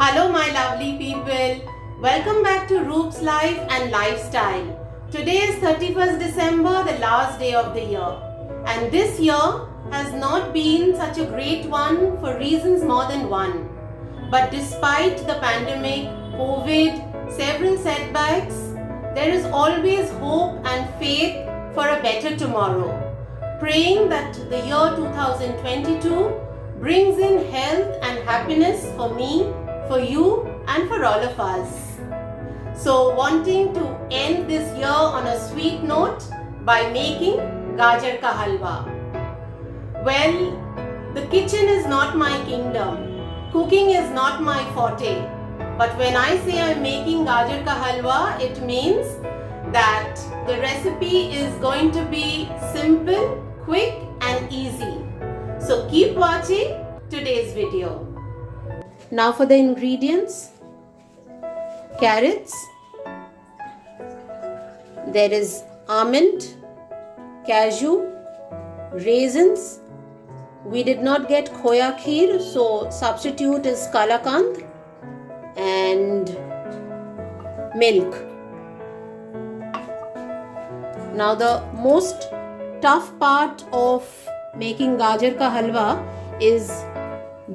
Hello my lovely people. Welcome back to Roop's Life and Lifestyle. Today is 31st December, the last day of the year. And this year has not been such a great one for reasons more than one. But despite the pandemic, COVID, several setbacks, there is always hope and faith for a better tomorrow. Praying that the year 2022 brings in health and happiness for me, for you and for all of us. So wanting to end this year on a sweet note by making gajar ka halwa. Well, the kitchen is not my kingdom. Cooking is not my forte. But when I say I'm making gajar ka halwa, it means that the recipe is going to be simple, quick and easy. So keep watching today's video. Now for the ingredients. Carrots. There is almond, cashew, raisins. We did not get khoya kheer, so substitute is kalakand and milk. Now the most tough part of making gajar ka halwa is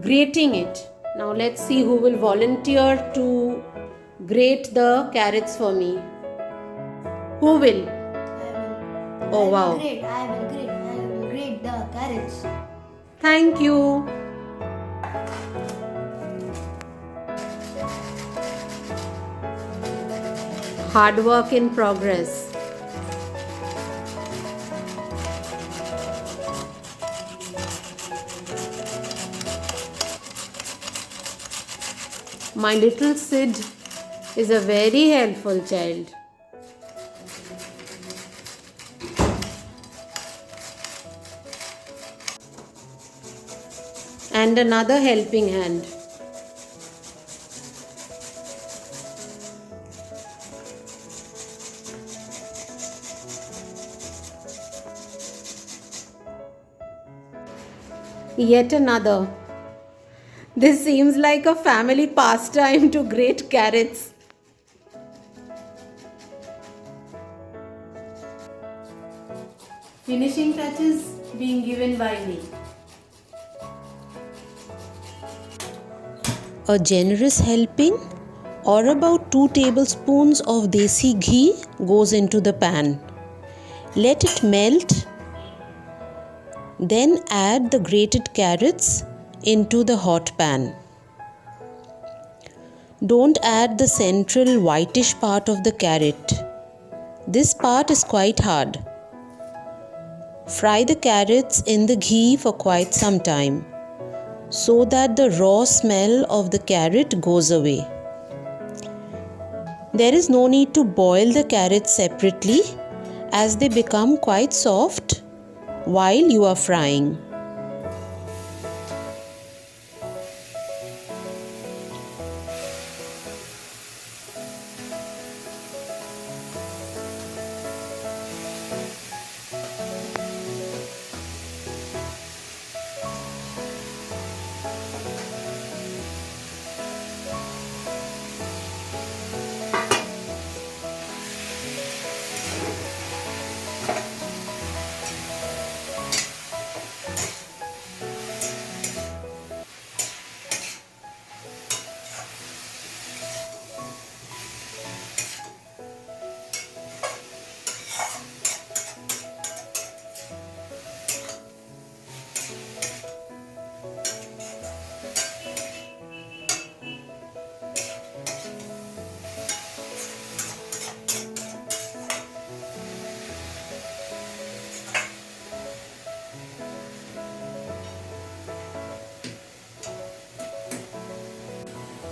grating it. Now let's see who will volunteer to grate the carrots for me. Who will? I will. Oh wow. I will grate the carrots. Thank you. Hard work in progress. My little Sid is a very helpful child. And another helping hand. Yet another. This seems like a family pastime to grate carrots. Finishing touches being given by me. A generous helping or about 2 tablespoons of desi ghee goes into the pan. Let it melt. Then add the grated carrots into the hot pan. Don't add the central whitish part of the carrot. This part is quite hard. Fry the carrots in the ghee for quite some time so that the raw smell of the carrot goes away. There is no need to boil the carrots separately as they become quite soft while you are frying.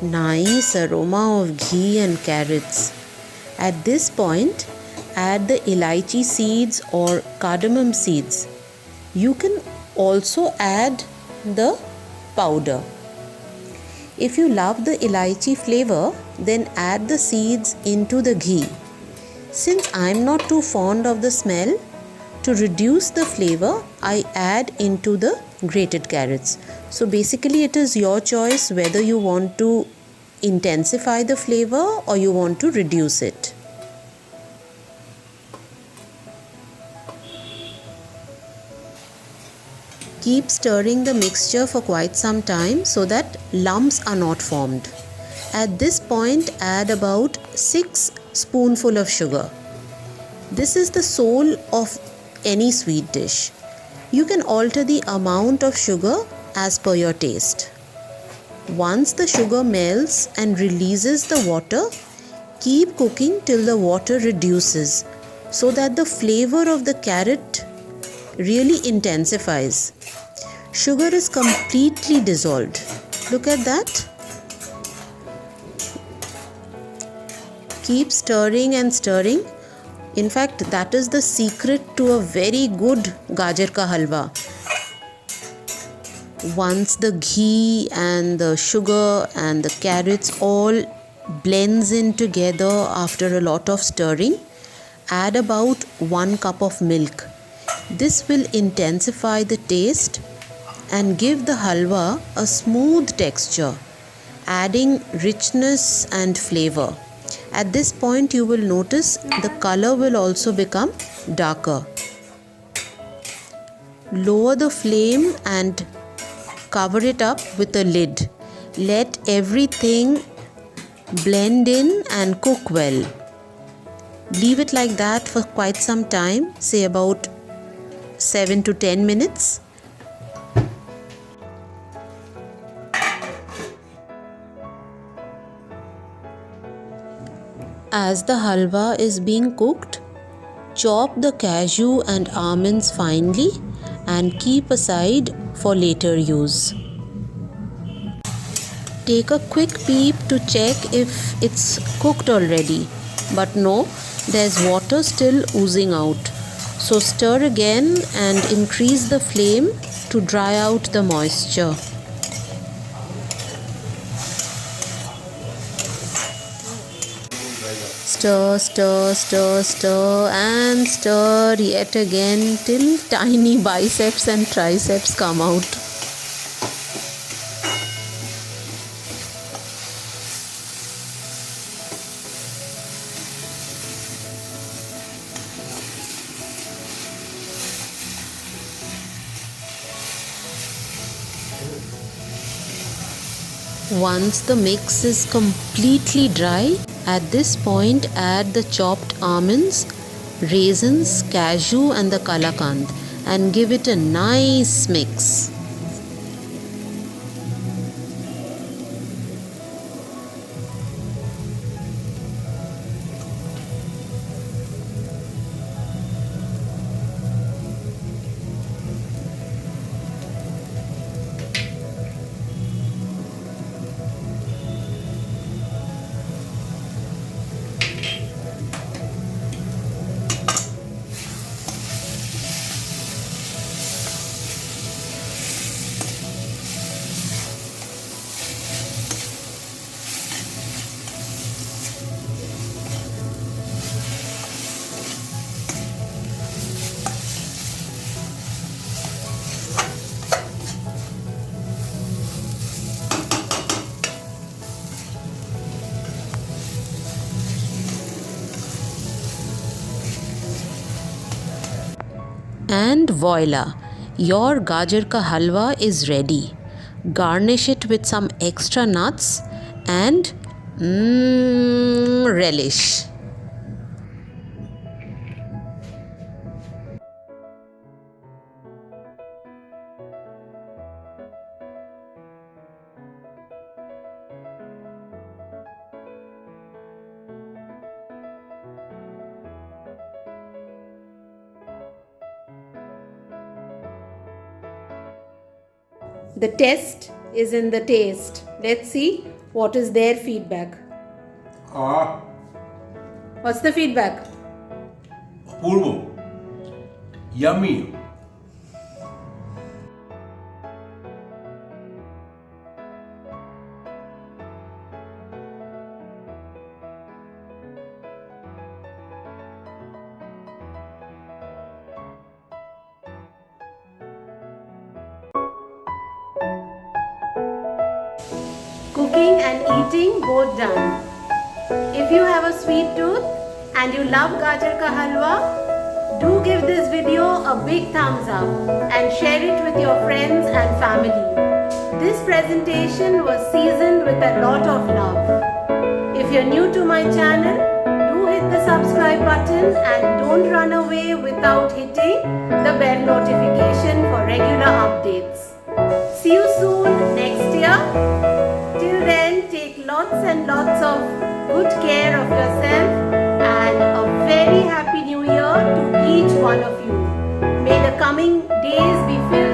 Nice aroma of ghee and carrots. At this point, add the elaichi seeds or cardamom seeds. You can also add the powder. If you love the elaichi flavor, then add the seeds into the ghee. Since I'm not too fond of the smell, to reduce the flavor, I add into the grated carrots. So basically it is your choice whether you want to intensify the flavor or you want to reduce it. Keep stirring the mixture for quite some time so that lumps are not formed. At this point, add about 6 spoonfuls of sugar. This is the soul of any sweet dish. You can alter the amount of sugar as per your taste. Once the sugar melts and releases the water, keep cooking till the water reduces so that the flavor of the carrot really intensifies. Sugar is completely dissolved. Look at that. Keep stirring and stirring. In fact, that is the secret to a very good gajar ka halwa. Once the ghee and the sugar and the carrots all blends in together after a lot of stirring, add about 1 cup of milk. This will intensify the taste and give the halwa a smooth texture, adding richness and flavor. At this point, you will notice the color will also become darker. Lower the flame and cover it up with a lid. Let everything blend in and cook well. Leave it like that for quite some time, say about 7 to 10 minutes. As the halwa is being cooked, chop the cashew and almonds finely and keep aside for later use. Take a quick peep to check if it's cooked already, but no, there's water still oozing out. So stir again and increase the flame to dry out the moisture. Stir, stir, stir, stir and stir yet again till tiny biceps and triceps come out. Once the mix is completely dry, at this point add the chopped almonds, raisins, cashew and the kalakand and give it a nice mix. And voila, your gajar ka halwa is ready. Garnish it with some extra nuts and relish. The test is in the taste. Let's see what is their feedback. What's the feedback? Purvo. Yummy. Cooking talking and eating both done. If you have a sweet tooth and you love gajar ka halwa, do give this video a big thumbs up and share it with your friends and family. This presentation was seasoned with a lot of love. If you're new to my channel, do hit the subscribe button and don't run away without hitting the bell notification for regular updates. See you soon next year. Till then, take lots and lots of good care of yourself and a very happy new year to each one of you. May the coming days be filled